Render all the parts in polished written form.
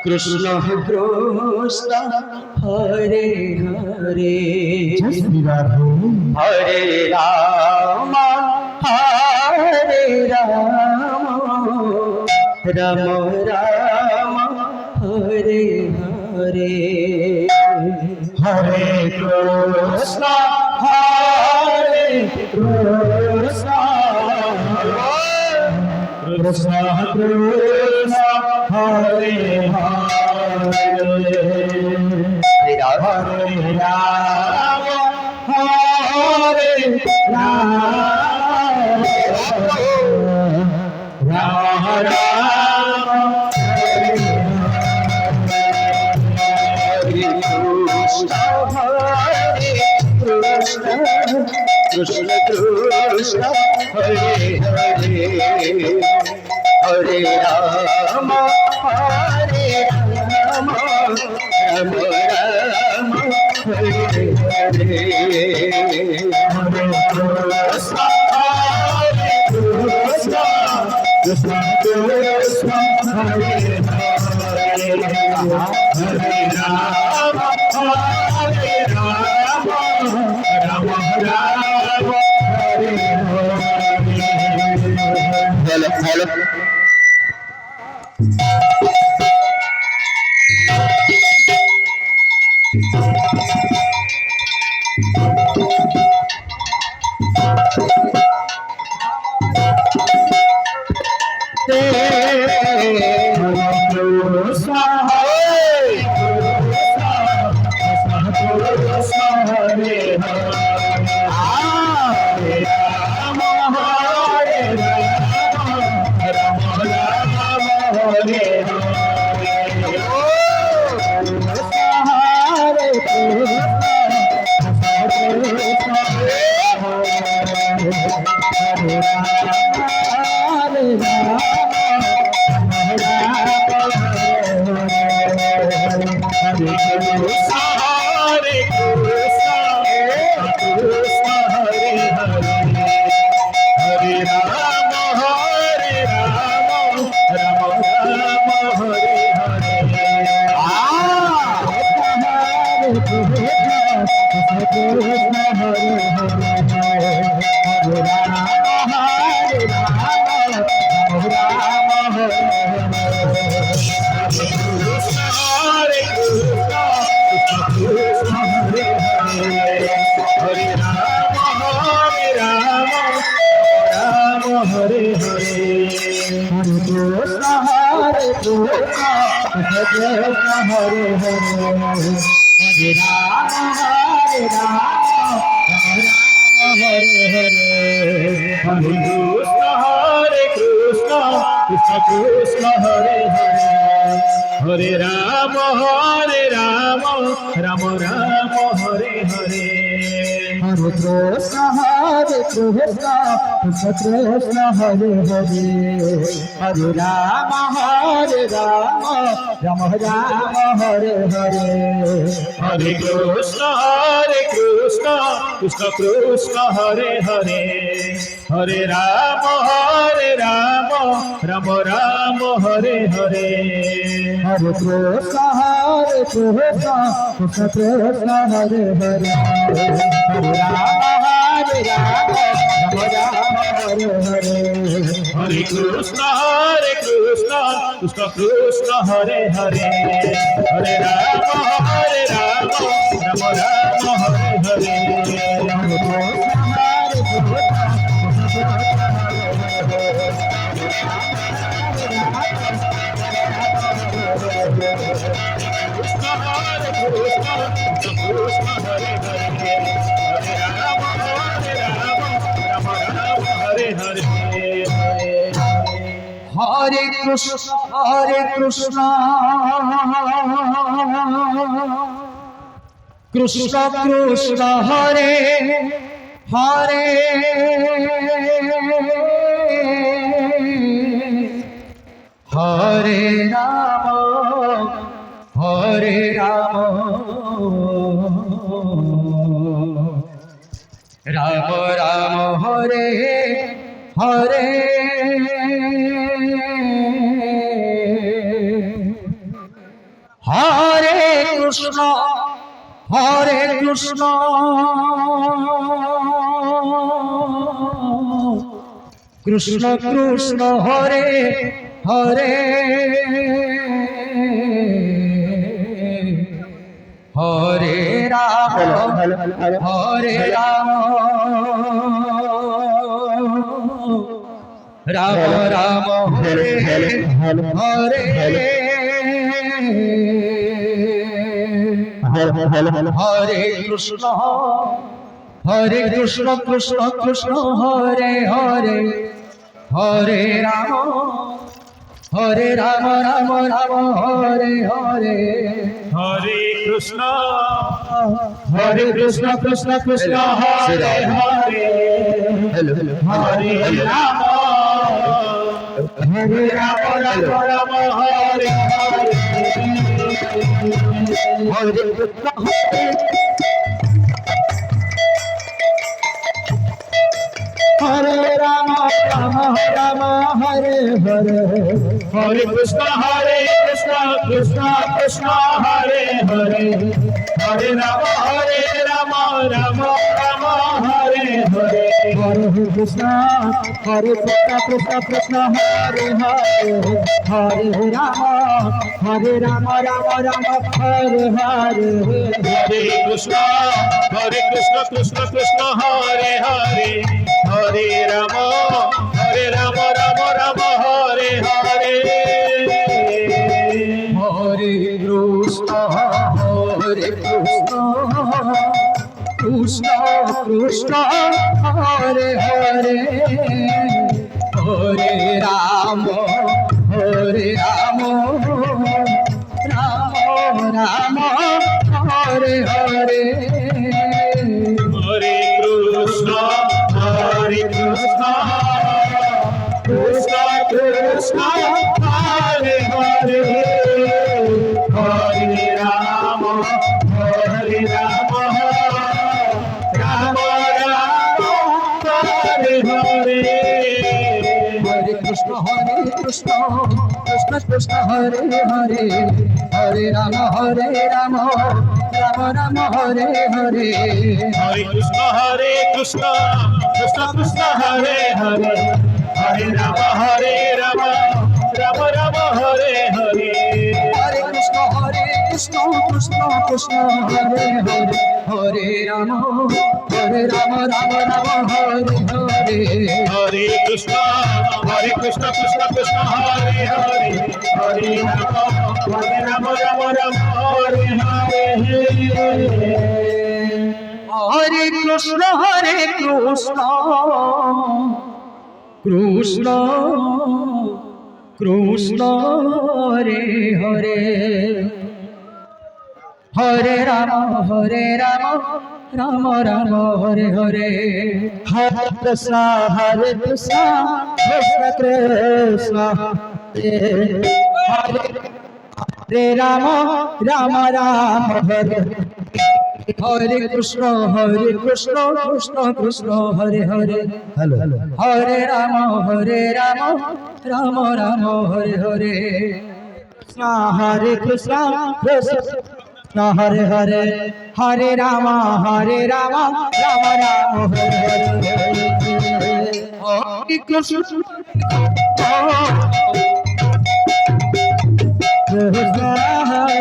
कृष्ण कृष्ण हरे हरे हरे राम हरे राम राम राम हरे हरे हरे कृष्ण कृष्ण कृष्ण हरे हरे हरे हरे कृष्ण हरे कृष्ण कृष्ण कृष्ण हरे हरे हरे राम हरे राम राम राम हरे हरे हरे कृष्ण कृष्ण कृष्ण हरे हरे हरे राम हरे राम राम राम हरे Krishna Krishna Krishna Hare Hare Hare Ram Ram Ram Hare Hare Hare Krishna Krishna Krishna Hare Hare Hare Ram Ram Ram Hare Hare hello हरे राम राम राम हरे हरे हरे कृष्ण कृष्ण कृष्ण हरे हरे हरे राम राम राम हरे हरे हरे कृष्ण कृष्ण कृष्ण हरे हरे हरे राम राम राम हरे हरे हरे कृष्ण कृष्ण कृष्ण हरे हरे हरे राम राम राम हरे हरे हरे कृष्ण कृष्ण कृष्ण हरे हरे हरे राम राम राम हरे हरे हरे कृष्ण কৃষ্ণ হরে হরে হরে রাম রাম রাম হরে হরে হরে কৃষ্ণ কৃষ্ণ কৃষ্ণ হরে হরে হরে রাম রাম রাম হরে হরে হরে কৃষ্ণ কৃষ্ণ কৃষ্ণ হরে হরে হরে রাম রাম রাম হরে হরে হরে কৃষ্ণ কৃষ্ণ কৃষ্ণ হরে হরে হরে রাম রাম রাম হরে হরে হরে কৃষ্ণ কৃষ্ণ কৃষ্ণ হরে হরে হরে রাম রাম রাম হরে হরে হরে রাম রাম হরে হরে হরে কৃষ্ণ কৃষ্ণ কৃষ্ণ হরে হরে হরে রাম রাম রাম হরে হরে হরে কৃষ্ণ কৃষ্ণ কৃষ্ণ হরে হরে হরে রাম রাম রাম হরে হরে হরে কৃষ্ণ কৃষ্ণ কৃষ্ণ হরে হরে হরে রাম রাম রাম হরে হরে হরে কৃষ্ণ কৃষ্ণ কৃষ্ণ হরে হরে হরে রাম রাম রাম হরে হরে হরে কৃষ্ণ কৃষ্ণ কৃষ্ণ হরে হরে হরে রাম রাম রাম হরে হরে হরে কৃষ্ণ কৃষ্ণ কৃষ্ণ হরে হরে হরে রাম রাম রাম হরে হরে হরে কৃষ্ণ কৃষ্ণ কৃষ্ণ হরে হরে হরে রাম রাম রাম হরে হরে হরে কৃষ্ণ কৃষ্ণ কৃষ্ণ হরে হরে হরে রাম রাম রাম হরে হরে হরে কৃষ্ণ কৃষ্ণ কৃষ্ণ হরে হরে হরে রাম রাম হরে হরে হরে কৃষ্ণ কৃষ্ণ কৃষ্ণ হরে হরে হরে রাম রাম রাম হরে হরে হরে কৃষ্ণ কৃষ্ণ কৃষ্ণ হরে রাম রাম হরে হরে কৃষ্ণ কৃষ্ণ কৃষ্ণ হরে হরে হরে রাম রাম রাম হরে হরে কৃষ্ণ কৃষ্ণ হরে হরে হরে রাম রাম রাম হরে হরে হরে কৃষ্ণ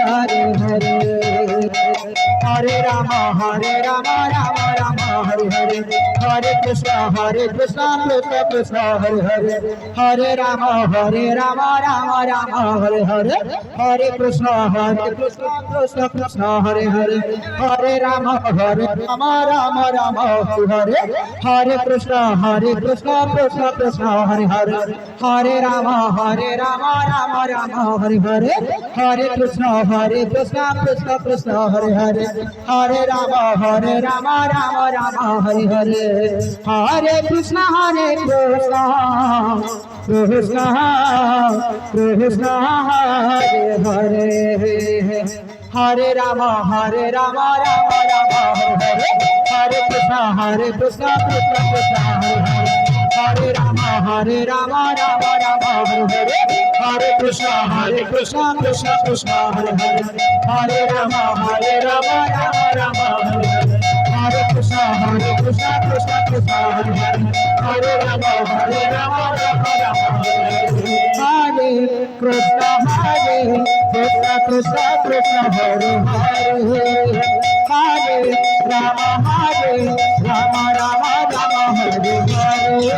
হরে হরে Hare Rama Rama Rama Hare Hare Hare Krishna Krishna Krishna Hare Hare Hare Rama Rama Rama Hare Hare Hare Krishna Krishna Krishna Hare Hare Hare Rama Rama Rama Hare Hare Hare Krishna Krishna Krishna Hare Hare Hare Rama Rama Rama Hare Hare Hare Krishna Krishna Krishna Hare Hare Hare Rama Rama Rama Hare Hare Hare Krishna Krishna Krishna Krishna Hare Hare Hare Rama Rama Rama Hare Hare Hare Krishna Krishna Krishna Hare Hare Hare Rama Rama Rama Hare Hare Hare Krishna Krishna Krishna Hare Hare Hare Rama Rama Rama Hare Hare Hare Krishna Krishna Krishna Hare Hare Hare Rama Rama Rama Hare Hare Hare Krishna Krishna Krishna Hare Hare Hare Rama Rama Rama Hare Hare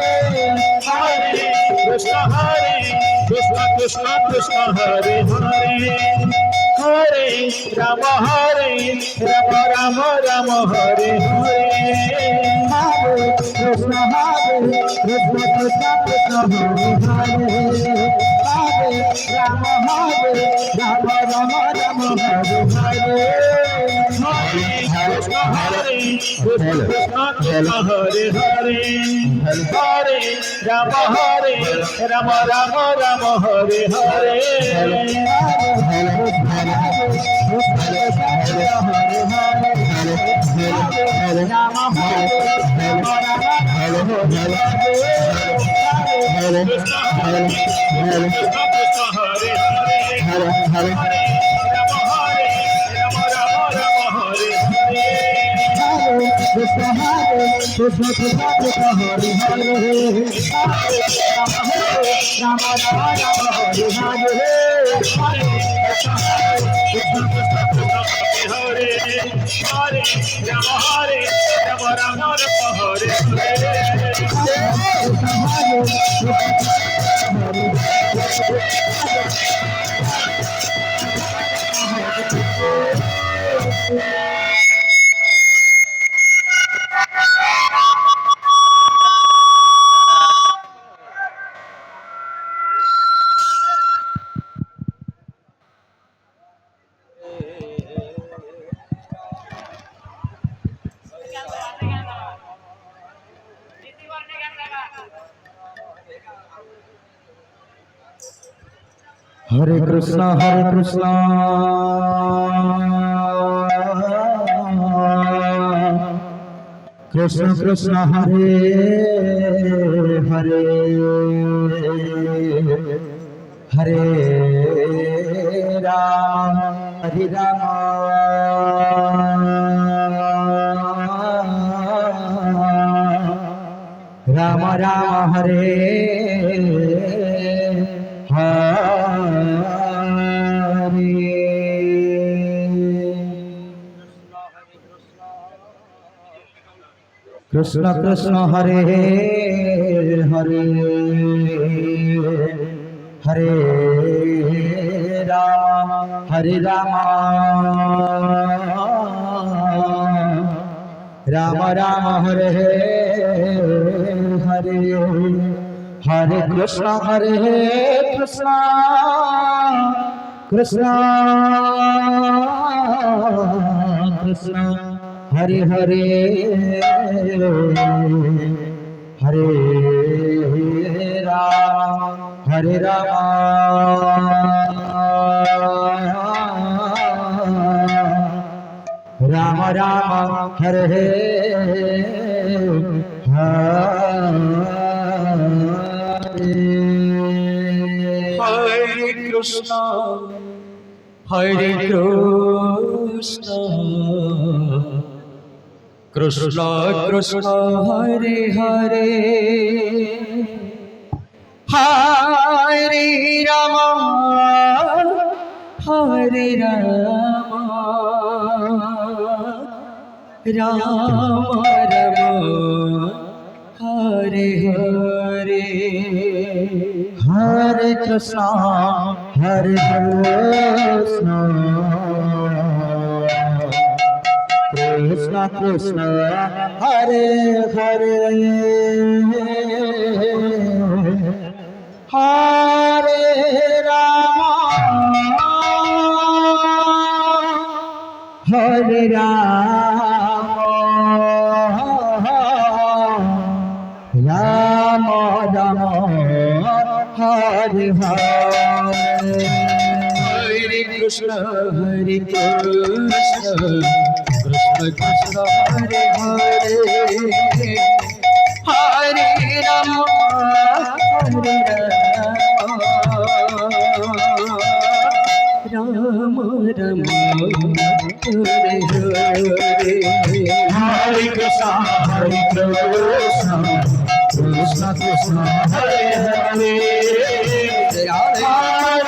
Hare Krishna Krishna Krishna Hare Hare Hare Rama Rama Rama Hare Hare Hare Krishna Krishna Krishna Hare Hare Hare Rama Rama Rama Hare Hare Hare Krishna Krishna Krishna Hare Hare Hare Rama Rama Rama Hare Hare Krishna Krishna Krishna Hare Hare Rama Rama Rama Hare Hare Hare Krishna Krishna Krishna Hare Hare Hare Rama Rama Rama Hare Krishna Krishna Hare Hare Hare Rama Rama Rama Hare Hare Hare Krishna Krishna Krishna Krishna Hare Hare Hare Rama Rama Rama Hare Hare Krishna Krishna Krishna Hare Hare Hare Rama Ram Ram Hare Hare Hare Krishna Krishna Krishna Hare Hare Hare Ram Hare Ram Ram Ram Hare Hare Hare Krishna Krishna Krishna Hare Hare Hare Ram Hare Ram Ram Ram Hare Hare Hare Krishna Krishna Krishna Hare Hare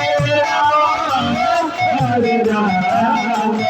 Hare Ram Hare Ram Ram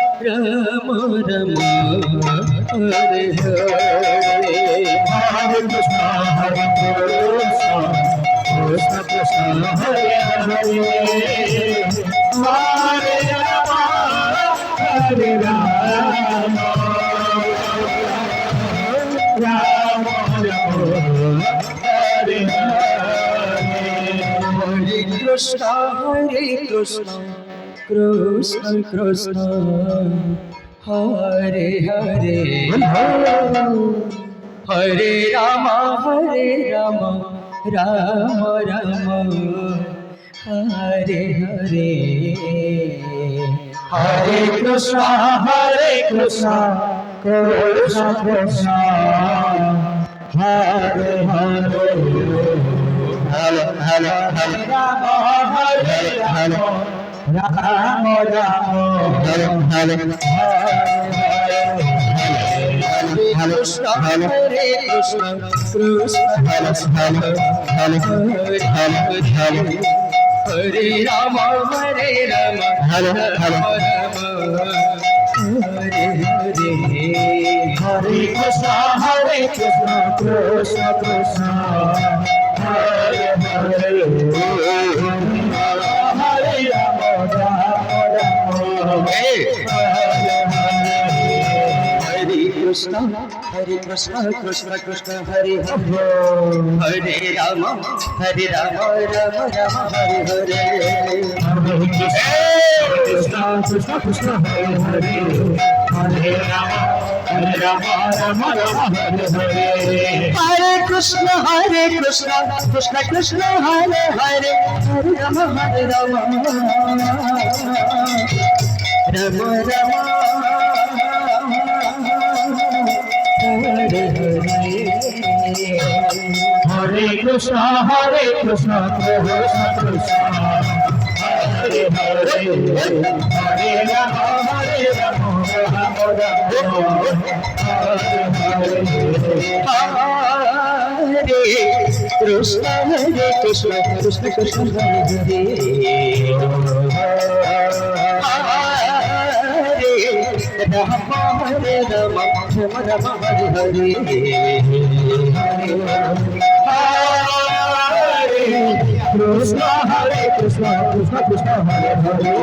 Ram Hare Hare Hare Krishna Hare Krishna Krishna Hare Ram Hare Ram Ram Ram Hare Hare Hare Krishna Krishna Krishna Hare Krishna Krishna Hare Hare Hare Rama Hare Rama Rama Hare Hare Hare Krishna Krishna Krishna Hare Hare Hare Rama Hare Rama Rama Rama Hare Hare Krishna Krishna Krishna Hare Hare Hare Rama Rama Rama Hare Hare Hare Krishna Krishna Krishna Hare Hare Hare Rama Rama Hare Hare Krishna Krishna Hare Rama Hare Krishna Krishna Krishna Hare Hare Hare Rama Krishna Krishna Krishna Hare Hare Hare Rama Rama Rama Hare Hare Krishna Krishna Krishna Hare Hare Hare Rama Rama Rama Hare Hare Hare Krishna Krishna Krishna Hare Hare Hare Rama Rama Rama Rama Hare Krishna Krishna Krishna Hare Hare Hare Rama Rama Rama Hare Hare Krishna Krishna Krishna Hare Rama Hare Rama Rama Rama Hare Hare Krishna Hare Krishna Krishna Krishna Hare Hare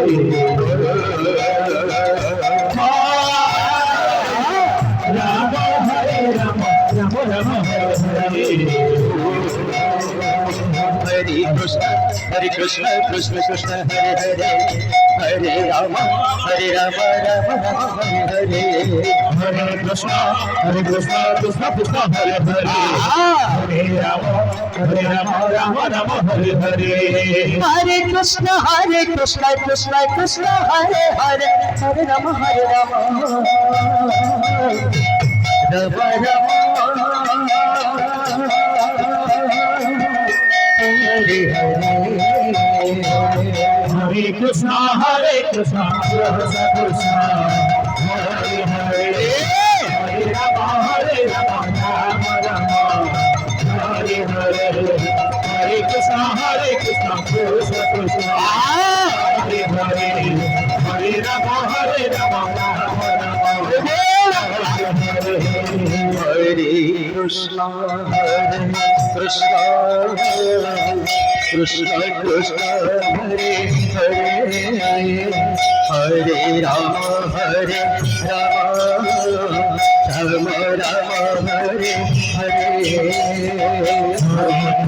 Rama Hare Rama Rama Rama Hare Hare Hare Krishna Krishna Krishna Hare Hare Hare Rama Rama Rama Hare Hare Hare Krishna Krishna Krishna Hare Hare Hare Rama Rama Rama Hare Hare Hare Krishna Krishna Krishna Hare Hare Hare Rama Rama Hare Hare Krishna Krishna Krishna Hare Hare Hare Rama Rama Rama Hare Hare Hare Krishna Krishna Krishna Hare Hare Hare Rama Rama Hare Krishna Krishna Krishna Krishna Hare Hare Hare Rama Rama Rama Hare Hare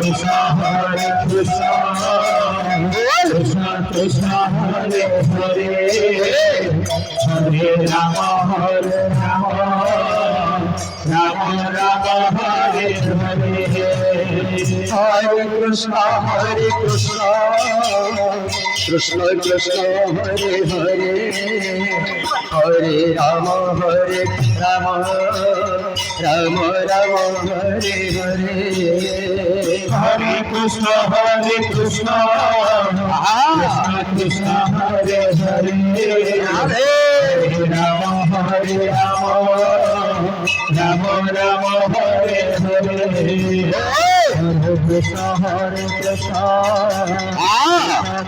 Krishna Krishna Krishna Krishna Hare Hare Hare Rama Rama Rama Hare Hare Hare Krishna Krishna Krishna Hare Hare Hare Rama Rama Rama Hare Hare Hare Krishna Krishna Krishna Hare Hare Hare Rama Rama Rama Hare Hare Hare Krishna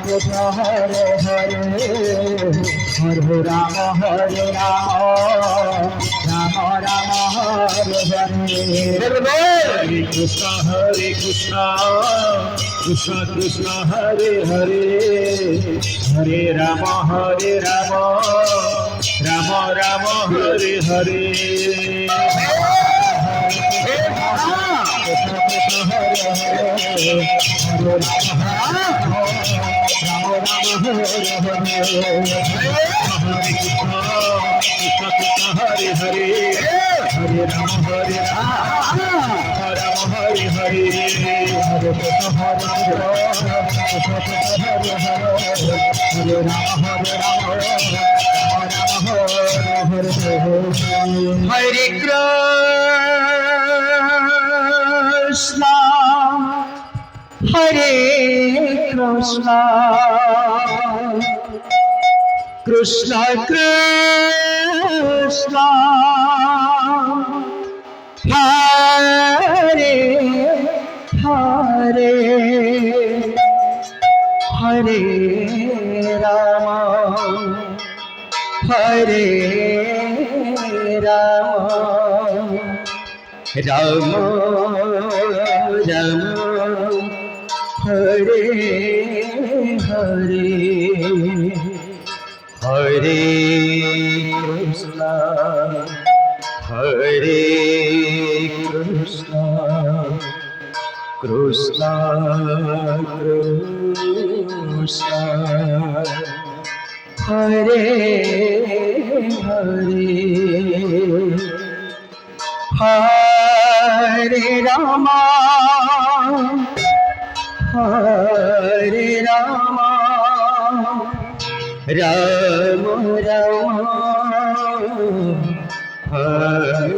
Krishna Hare Hare Hare Rama Rama Rama Hare Hare Hare Krishna Krishna Krishna Hare Hare Hare Rama Rama Rama Hare Hare Hare Hare Hare Rama Rama Hare Hare Hare Krishna Hare Krishna Krishna Krishna Hare Hare Hare Rama Hare Rama Rama Rama Hare Hare Hare Krishna Hare Krishna Krishna Krishna Hare Hare Hare Rama Hare Rama Rama Rama Hare Hare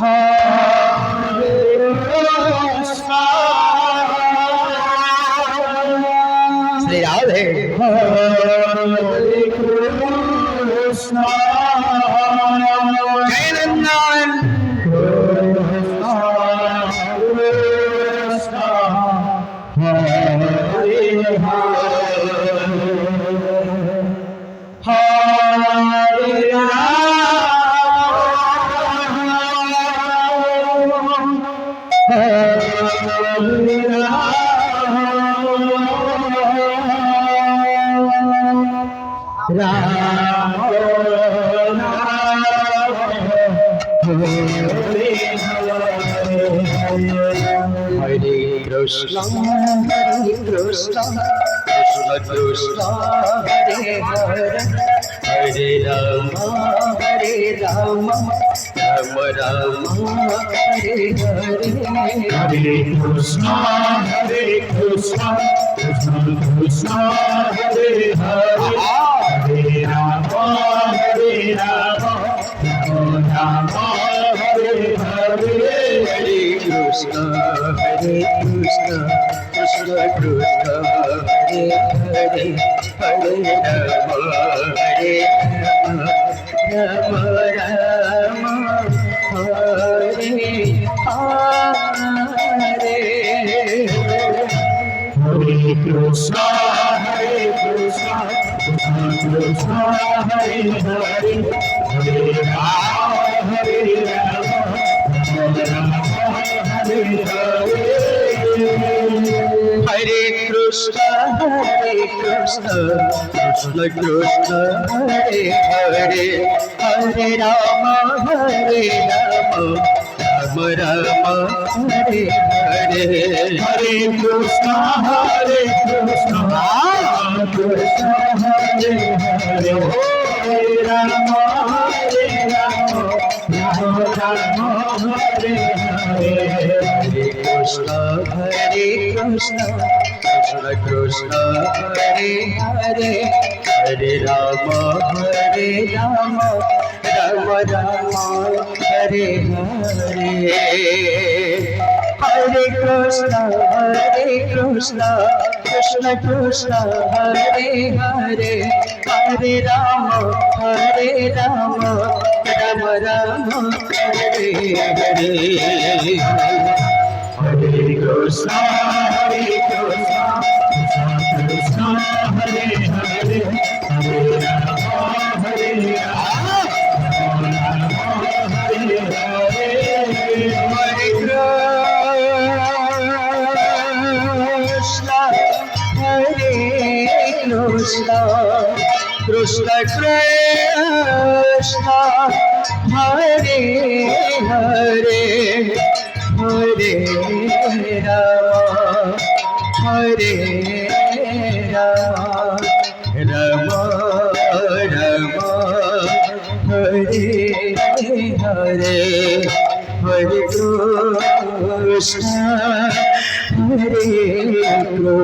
Hare Krishna Shri Radhe Hare Krishna Jai Nandan Krishna Hare Krishna, Hare Krishna, Krishna Krishna, Hare Hare, Hare Rama, Hare Rama, Rama Rama, Hare Hare. Hare Krishna, Hare Krishna, Krishna Krishna, Hare Hare, Hare Rama, Hare Rama, Rama Hare Hare. Hare Krishna, Hare Krishna, Krishna Krishna, Hare Hare, Hare Rama, Hare Rama, Rama Rama, Hare Hare. Hare Krishna, Hare Krishna, Krishna Krishna, Hare Hare, Hare Rama, Hare Rama, Rama Rama, Hare Hare. Hare Krishna, Hare Krishna, Krishna Krishna, Hare Hare, Hare Rama, Hare Rama, Rama Rama, Hare Hare. Hare Krishna, Hare Krishna, Krishna Hare Hare, Hare Rama, Hare Rama, Rama Rama, Hare Hare. Hare Krishna, Hare Krishna, Krishna Krishna, Hare Hare, Hare Rama, Hare Rama, Rama Rama, Hare Hare. Hare Krishna, Hare Krishna, Krishna Krishna, Hare Hare, Hare Rama, Hare Rama, Rama Rama, Hare Hare. Hare Krishna, Hare Krishna, Krishna Krishna, Hare Hare, Hare Rama, Hare Rama, Rama Rama, Hare Hare. Hare Krishna, Hare Krishna, Krishna Krishna, Hare Hare, Hare Rama, Hare Rama, Rama Rama, Hare Hare. Hare Krishna, Hare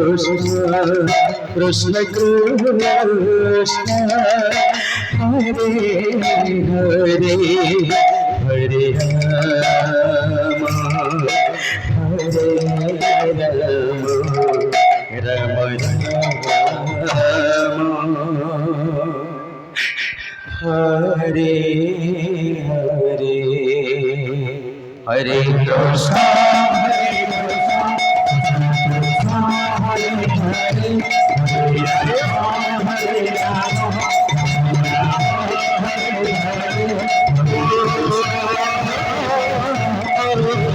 Krishna, Krishna Krishna, Hare Hare, Hare Rama, Hare Rama, Rama Rama, Hare Hare. Hare Krishna, Hare Krishna, Krishna Krishna, Hare Hare, Hare Rama, Hare Rama,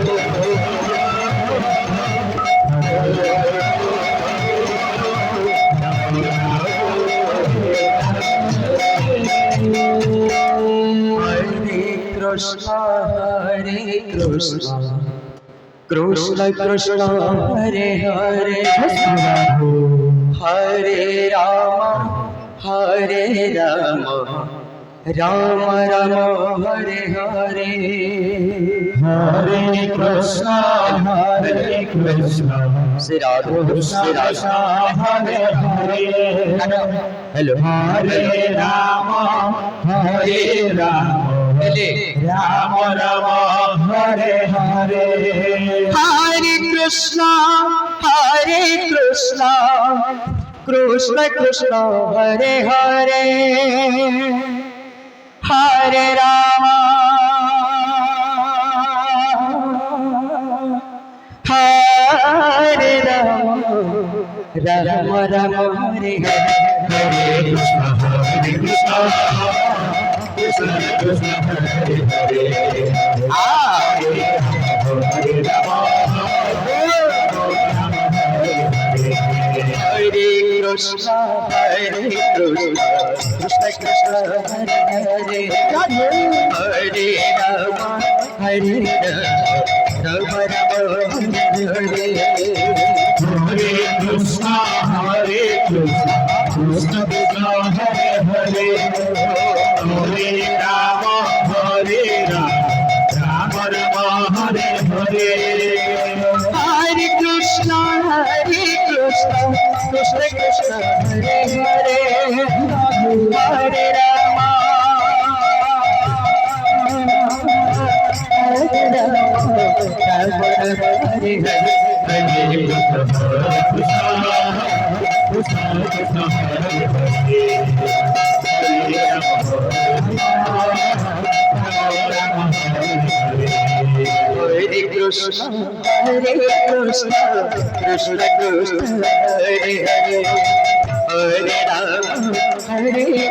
Hare Krishna, Hare Krishna, Krishna Krishna, Hare Hare, Hare Rama, Hare Rama, Rama Rama, Hare Hare. Hare Krishna, Hare Krishna, Say Radha, Krishna say Radha. Krishna, Hare Hare, Hello. Hare Rama, Hare Rama, Hello. Rama Rama, Hare Hare. Hare Krishna, Hare Krishna, Krishna Krishna, Hare Hare, Hare Rama, Hare Rama, Rama Rama, Hare Hare. Hare Krishna, Hare Krishna, Krishna Krishna, Hare Hare, Hare Rama, Hare Rama, Hare Krishna, Hare Krishna, Krishna Krishna, Hare Hare, Hare Rama, Hare Rama Rama Hare Hare Krishna, Krishna Krishna, Hare Hare, Hare Rama, Hare Rama, Rama Rama, Hare Hare. Hare Krishna, Krishna Krishna, Hare Hare, Hare Rama, Hare Rama, Rama Rama, Hare Hare. Hare Krishna, Krishna Krishna, Hare Hare, Hare Rama, Rama Rama, Hare Hare. Hare Krishna, Krishna Krishna, Hare Hare, Hare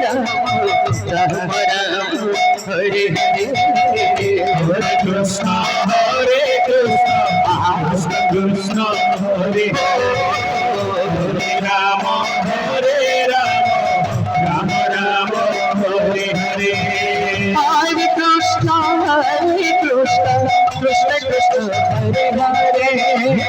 Rama, Rama Rama, Hare Hare. Hare Krishna, Krishna Krishna, Hare Hare, Hare Rama, Rama Rama, Hare Hare. Hare Krishna, Krishna Krishna, Hare Hare, Hare Rama, Hare Rama, Rama Rama, Hare Hare. Hare Krishna, Krishna Krishna, Hare Hare,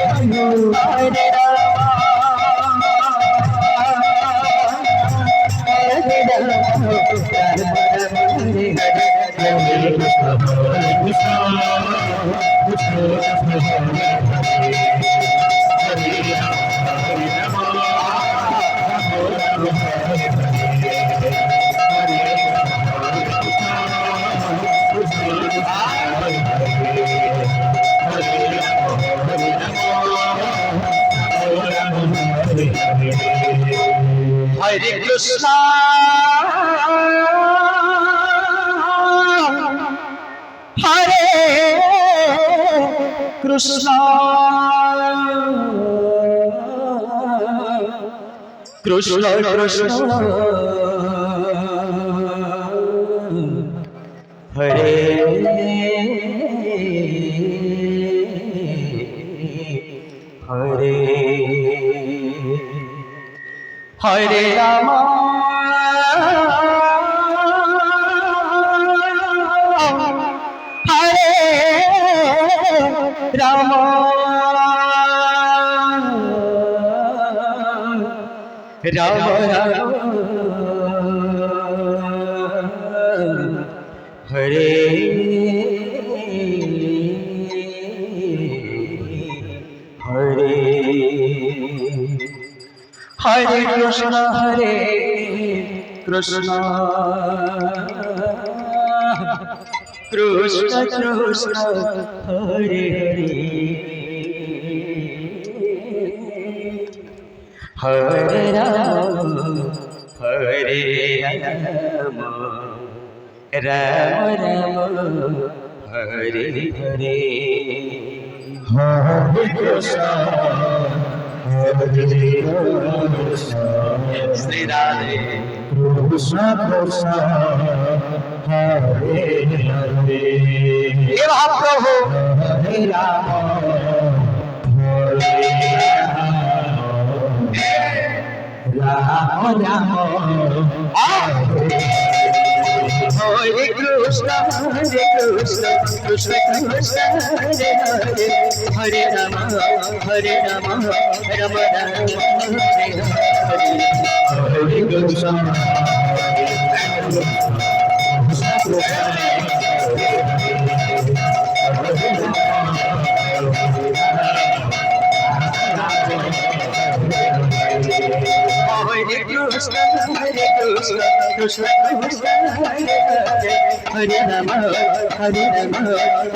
Hare Rama, Rama Rama, Hare Hare. Hare Krishna, Hare Krishna, Krishna Krishna, Hare Hare, Hare Rama, Hare Rama, Rama Rama, Hare Hare. Hare Krishna, Krishna Krishna, Hare Hare, Hare Rama, Rama Rama, Hare Hare. Hare Krishna, Krishna Shri Radhe, Krishna Krishna, Hare Hare, हे Mahaprabhu, Hare Rama, Rama Rama, Hare Krishna, Krishna Krishna, Hare Hare, Hare Rama, Rama Rama, Hare Hare. Hare Krishna, Hare Krishna, Krishna Krishna, Hare Hare, Hare Rama,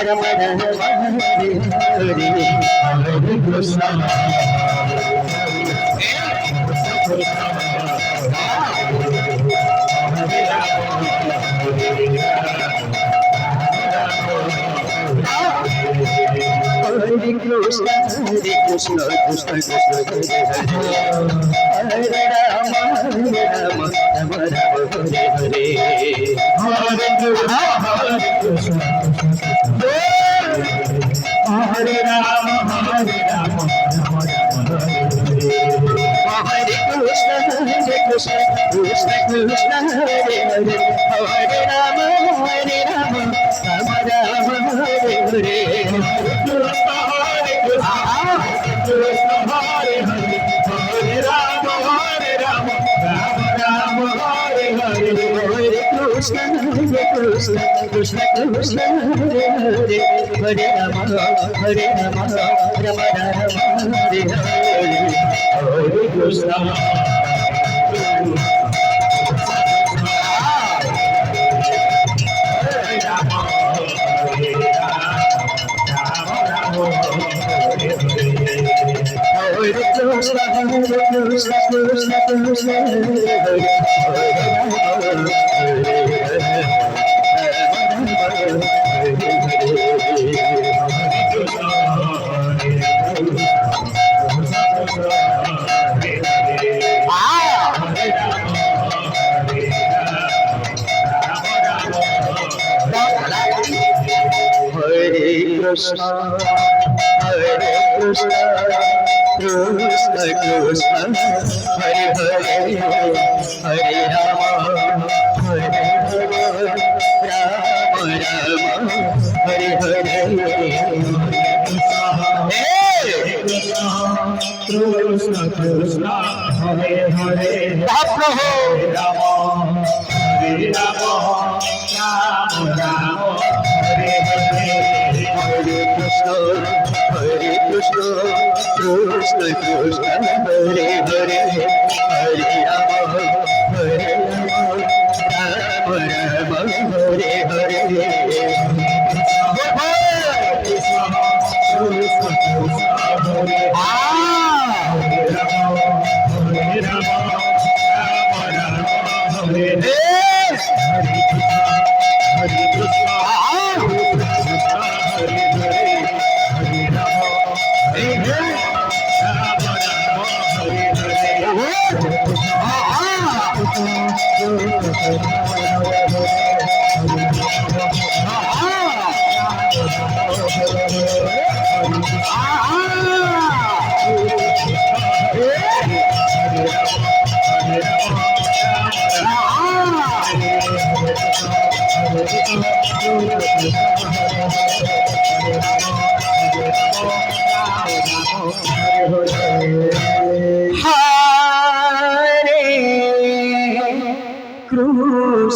Rama Rama, Hare Hare. Hare Krishna, Hare Krishna, Krishna Krishna, Hare Rama, Rama Rama, Hare Hare. Hare Krishna, Hare Rama, Hare Rama, Rama Rama, Hare Hare. Hare Krishna, Krishna Krishna, Hare Hare, Hare Rama, Rama Rama, Hare Hare. Krishna Krishna Hare Hare Hare Rama Rama Rama Hare Hare Hare Krishna Krishna, Hare Krishna, Krishna Krishna, Hare Hare, Hare Rama, Hare Rama, Rama Rama, Hare Hare, Krishna Krishna Hare Hare Rama, Rama Hare Rama Rama Rama Hare Hare Hare Krishna, Hare Krishna, Krishna Krishna, Hare Hare, Hare Rama, Hare Rama, Rama Rama, Hare Hare.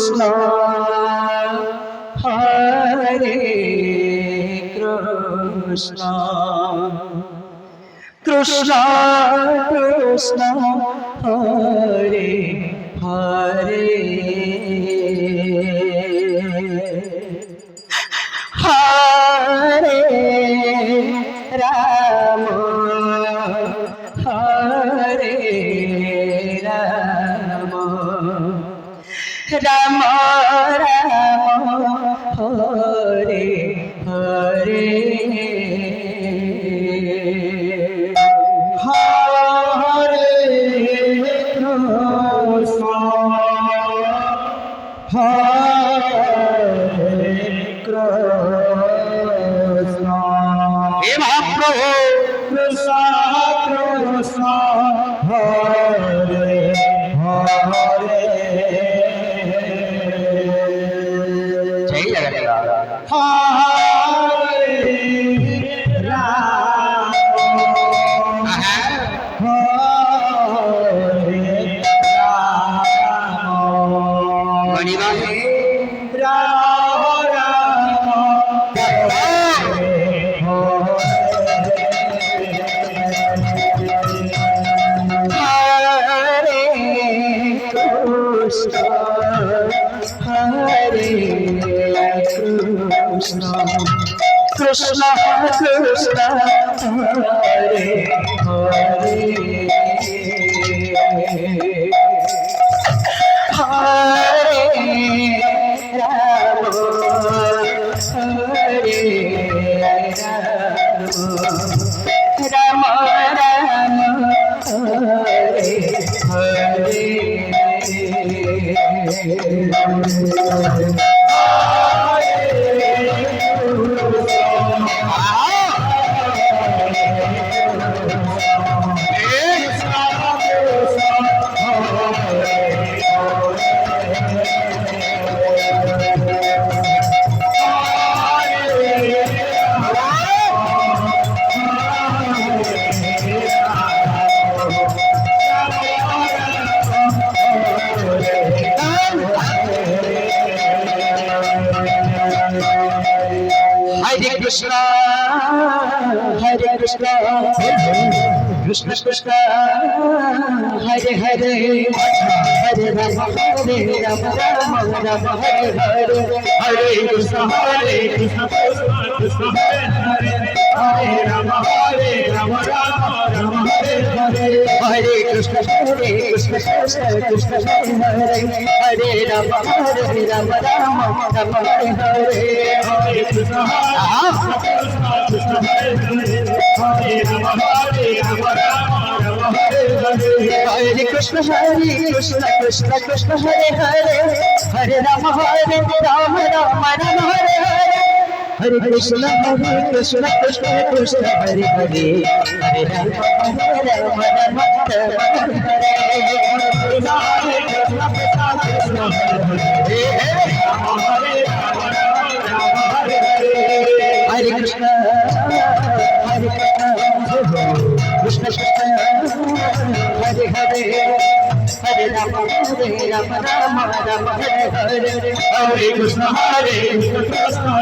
Krishna, Hare Krishna, Krishna Krishna, Hare Hare, Hare Rama, Hare Rama, Rama Rama, Hare Hare, Hare Krishna, Hare Krishna, He Mahaprabhu, Krishna Krishna, Hare Hare. Jai Jagannath. Hare Rama, Hare Rama, Krishna Krishna, Hare Hare, Hare Rama, Hare Rama, Rama Rama, Hare Hare. Hare Krishna, Hare Krishna, Krishna Krishna, Hare Hare, Hare Rama, Hare Rama, Rama Rama, Hare Hare, Hare Krishna, Hare Krishna, Krishna Hare Hare, Hare Rama, Rama Rama, Hare Hare. Hare Krishna, Hare Krishna, Krishna Krishna, Hare Hare, Hare Rama, Rama Rama, Hare Hare. Hare Krishna, Krishna Hare Hare, Hare Rama, Rama Hare Hare. Hare Krishna, Krishna Krishna, Hare Hare, Hare Rama, Rama Rama, Hare Hare. Hare Krishna, Krishna Krishna, Hare Hare, Hare Rama, Rama Rama, Hare Hare. Hare Krishna, Krishna Krishna, Hare Hare, Hare Rama, Rama Rama, Hare Hare. Hare Krishna,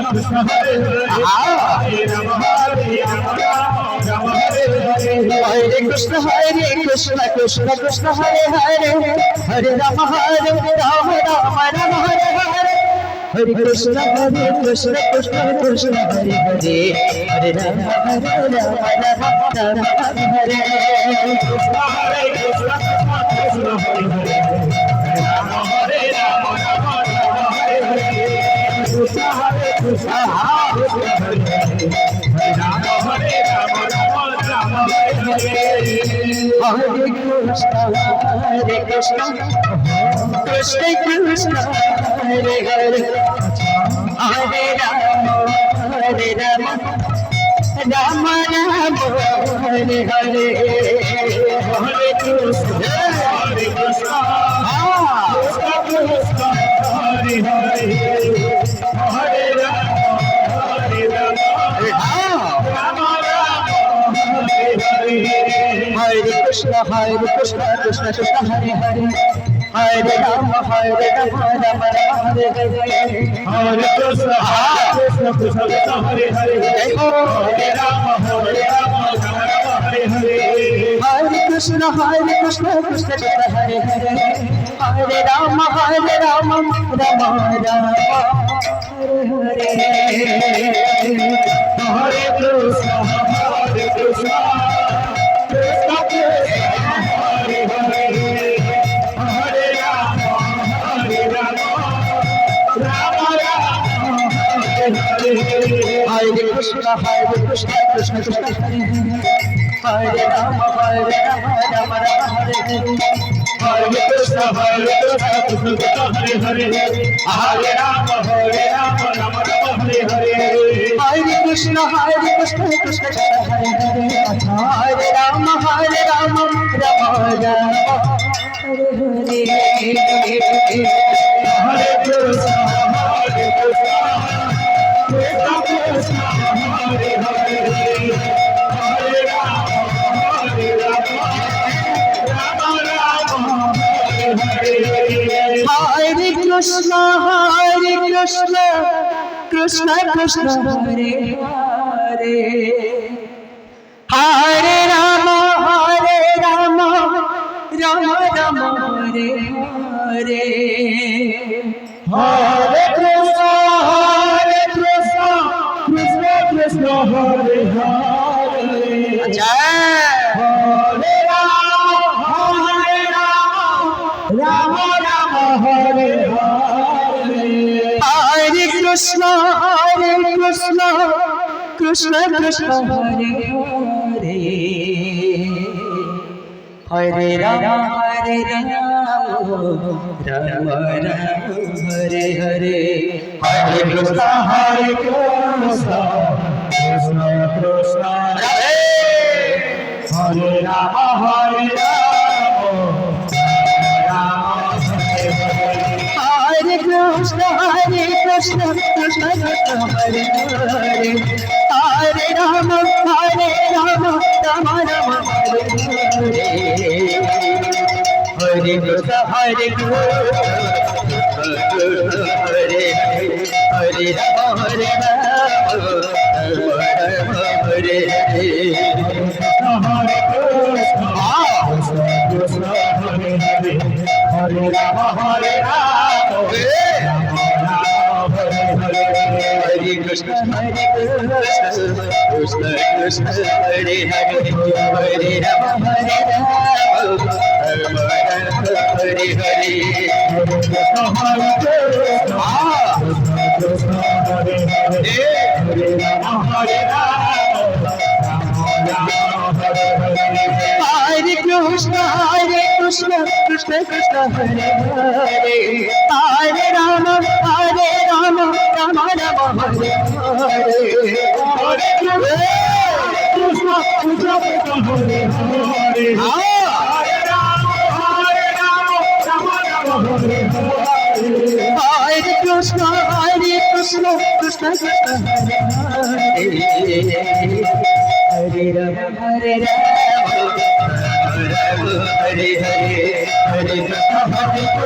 Krishna Hare Hare, Hare Rama, Rama Hare Hare. Hare Krishna, Krishna Krishna, Hare Hare, Hare Rama, Rama Rama, Hare Hare. Hare Krishna, Krishna Krishna, Hare Hare, Hare Rama, Rama Rama, Hare Hare. Hare Krishna, Krishna Krishna, Hare Hare, Hare Rama, Rama Rama, Hare Hare. Hare Krishna, Hare Hare, Hare Rama, Rama Hare Hare. Hare Krishna, Krishna Krishna, Hare Hare, Hare Rama, Rama Rama, Hare Hare. Hare Krishna, Krishna Hare Hare, Hare Rama, Rama Hare Hare. Hare Krishna, Krishna Krishna, Hare Hare, Hare Rama, Rama Rama, Hare Hare. Hare Krishna, Krishna Hare Hare, Hare Rama, Rama Hare Hare. Hare Krishna, Krishna Krishna, Hare Hare, Hare Rama, Rama Rama, Hare Hare. Hare Krishna, Krishna Hare Hare, Hare Rama, Rama Hare Hare. Hare Krishna, Krishna Krishna, Hare Hare, Hare Rama, Rama Rama, Hare Hare. Hare Krishna, Krishna Krishna, Hare Hare, Hare Rama, Rama Hare Hare. Hare Krishna, Krishna Krishna, Hare Hare, Hare Rama, Rama Rama, Hare Hare. Hare Krishna, Krishna Krishna, Hare Hare. Hare Rama, Rama Rama, Hare Hare. Hare Krishna, Krishna Krishna, Hare Hare, Hare Rama, Rama Rama, Hare Hare. Hare Krishna, Krishna Krishna, Hare Rama, Rama Hare Hare. Hare Krishna, Krishna Krishna, Hare Hare, Hare Rama, Rama Rama, Hare Hare. Hare Krishna, Krishna Hare Hare, Hare Rama, Hare Krishna, Krishna Krishna, Hare Hare, Hare Rama, Hare Rama, Hare Hare. Hare Krishna, Krishna Krishna, Hare Hare, Hare Rama, Rama Rama, Hare Hare. Hare Krishna, Krishna Krishna, Hare Hare, Hare Rama, Hare Hare, Hare Krishna, Krishna Krishna, Hare Hare, Hare Rama, Hare Krishna, Hare Krishna, Krishna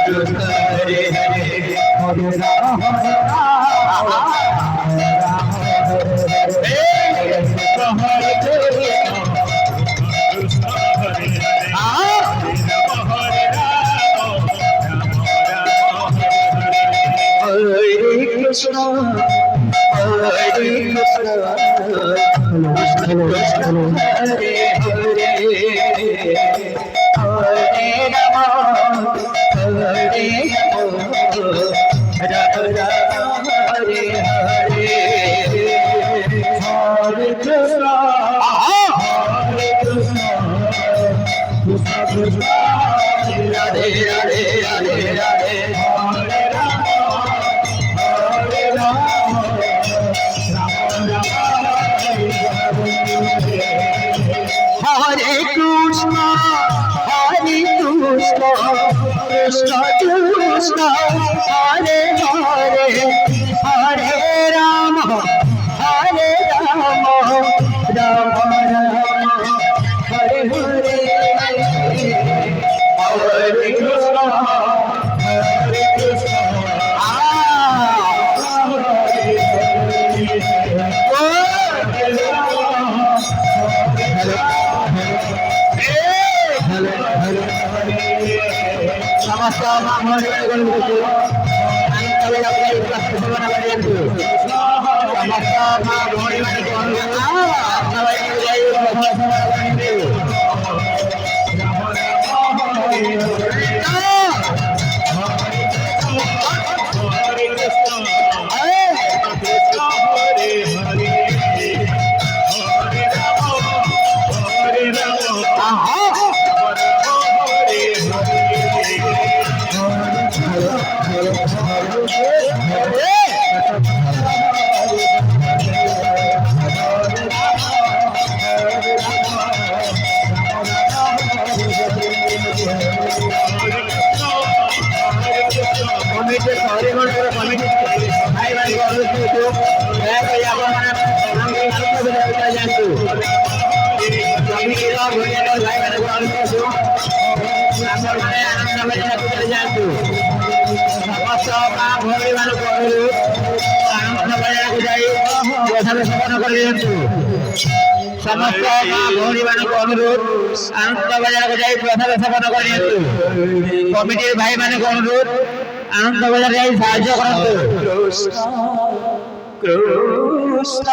Krishna, Hare Hare, Hare Rama, Hare Rama, Hare Hare, Hare Krishna, Hare Krishna, Krishna Krishna, Hare Hare, Hare Hare, Hare Krishna, Krishna Krishna, Hare Hare, Hare Rama, Hare Rama, Rama Rama, Hare Hare, Hare Krishna, Hare Krishna, समस्त भौरी मानक अनुरोध आनंद बाजार को जाई प्रसाद seven करियंतु committee भाई मानक अनुरोध आनंद बाजार जाई साहाय्य करंतु कृष्ण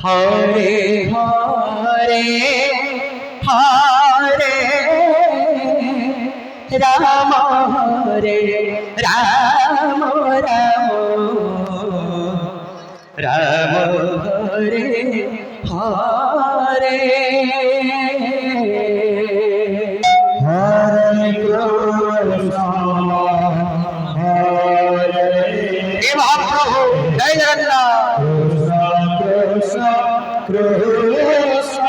हरे हरे हरे राम हरे राम राम राम हरे हरे हरे कृष्ण हरे हे महाप्रभु जय Jagannath Krishna Krishna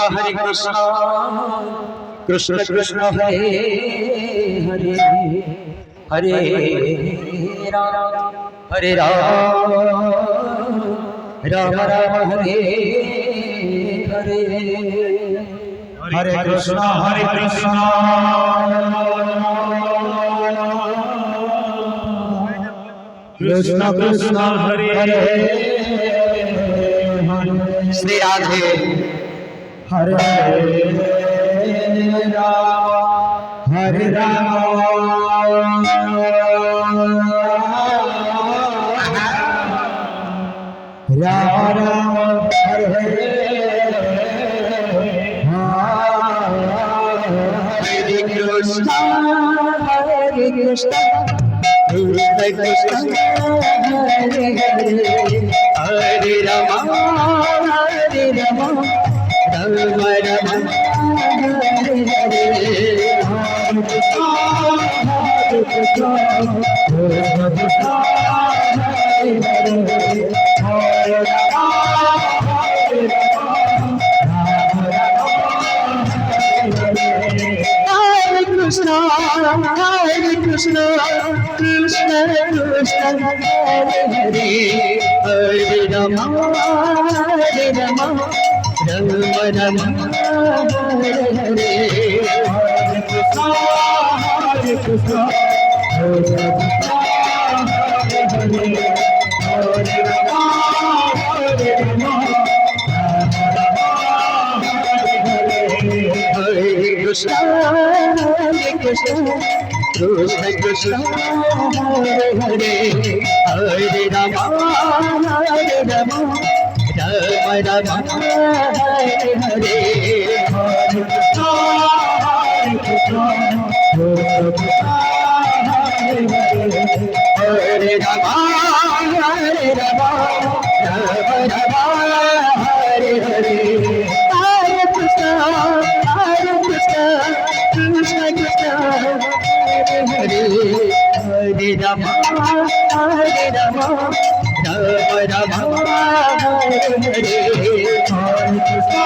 Hare Krishna Krishna Krishna Hare Hare Hare Rama Hare Rama Rama Rama Hare Hare Krishna Krishna Krishna Hare Hare Hare Rama Hare Rama Rama Hare Krishna Krishna Krishna Hare Hare Hare Rama Hare Rama Rama Rama Hare Hare Hare Krishna Krishna Krishna Hare Hare Shri Radhe Hare Rama Hare Rama Rama Rama Hare Hare Hare Krishna Krishna Krishna Hare Hare Hare Rama Hare Rama Rama Rama Hare Hare Krishna Krishna Krishna Krishna Hare Hare Hare Rama Hare Rama Rama Rama Hare Hare Hare Krishna Hare Krishna Krishna Krishna Krishna Hare Hare Hare Rama Hare Rama Rama Rama Hare Hare Hare Rama Hare Rama Rama Rama Hare Hare Hare Krishna Krishna Krishna Hare Hare Hare Rama Hare Rama Rama Rama Hare Hare Hare Krishna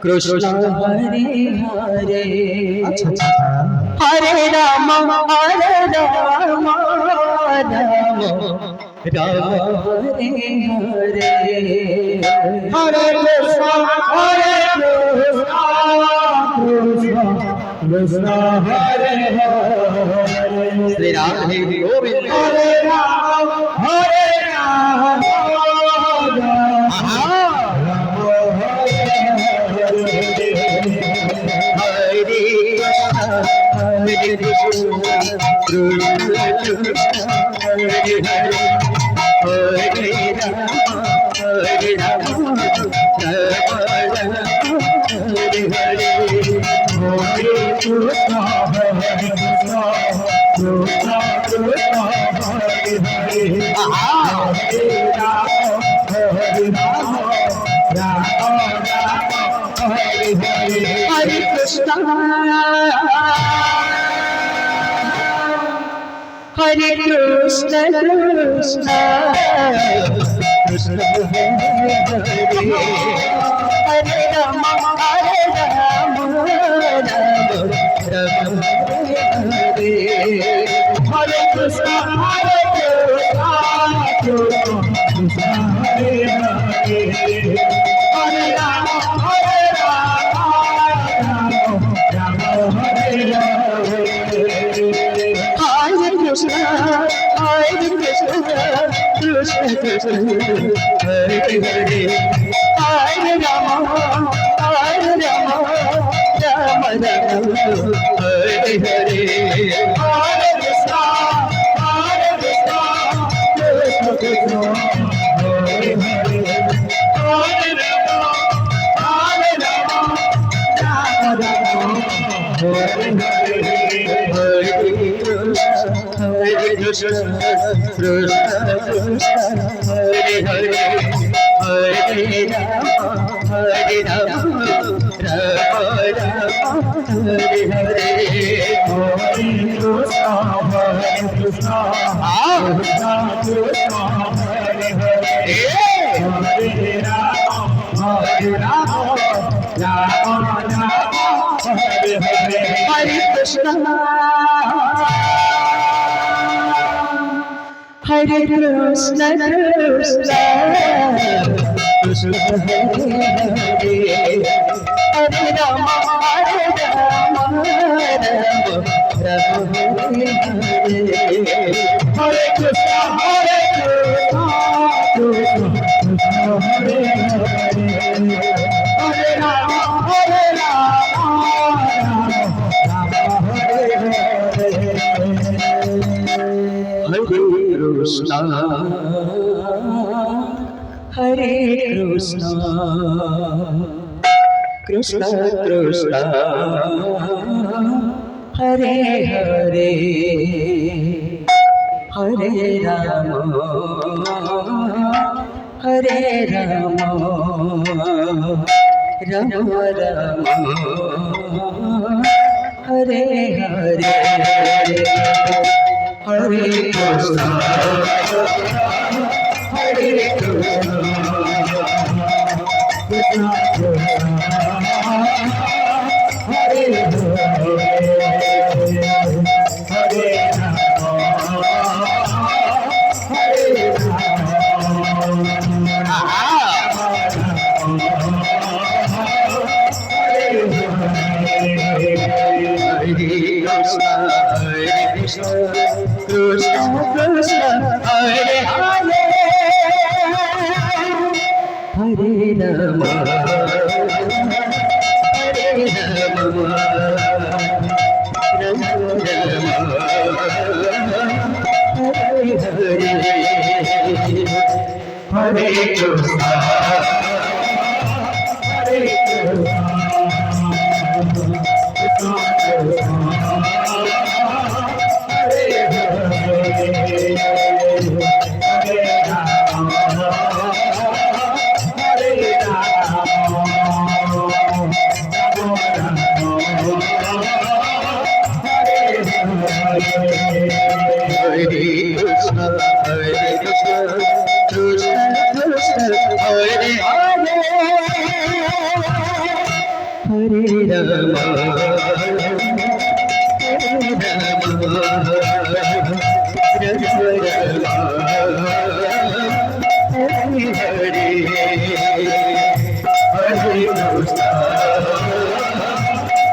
Krishna Hare Hare Hare Rama Hare Rama Rama Rama Hare Hare Krishna Krishna Hare Hare Shri Radhe Govind Hare Ram Hare Ram Aha Hare Krishna Krishna Krishna Hare Hare Hare Rama Hare Hare Krishna Hare Krishna Krishna Krishna Hare Hare Aha Hare Ram Hare Ram Ram Ram Hare Hare Hare Krishna Hare Krishna Krishna Krishna Hare Hare Rama Hare Rama Rama Rama Hare Hare Krishna Hare Krishna Krishna Hare Hare Hare Rama Hare Rama Rama Hare Hare Hare Krishna Krishna Krishna Hare Hare Hare Rama Rama Rama Hare Hare Hare Krishna Hare Krishna Krishna Krishna Hare Hare Hare Rama Hare Rama Rama Rama Hare Hare Hare Krishna Krishna Krishna Hare Hare Hare Rama Hare Rama Rama Rama Hare Hare Krishna Krishna Hare Hare Hare Rama Hare Rama Rama Rama Hare Hare Hare Krishna Hare Krishna Krishna Krishna Hare Hare Hare Rama Hare Rama Rama Rama Hare Hare Hare Krishna Hare Krishna Krishna Krishna Hare Hare Hare Rama Hare Rama Rama Rama Hare Hare Hare Krishna Krishna Krishna Hare Hare Hare Rama Hare Rama Rama Rama Hare Hare Hare Krishna Hare Krishna Krishna Krishna Hare Hare Hare Krishna Krishna Hare Hare Hare Rama Hare Rama Rama Rama Hare Hare Hare Krishna Hare Krishna Krishna Krishna Hare Hare Hare Rama Hare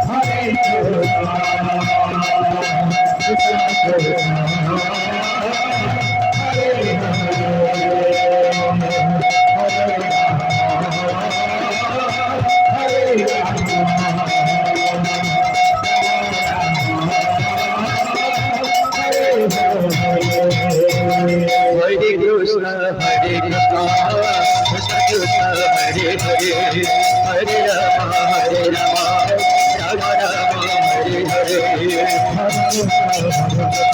Hare Krishna Hare Rama, Rama Rama, Hare Hare.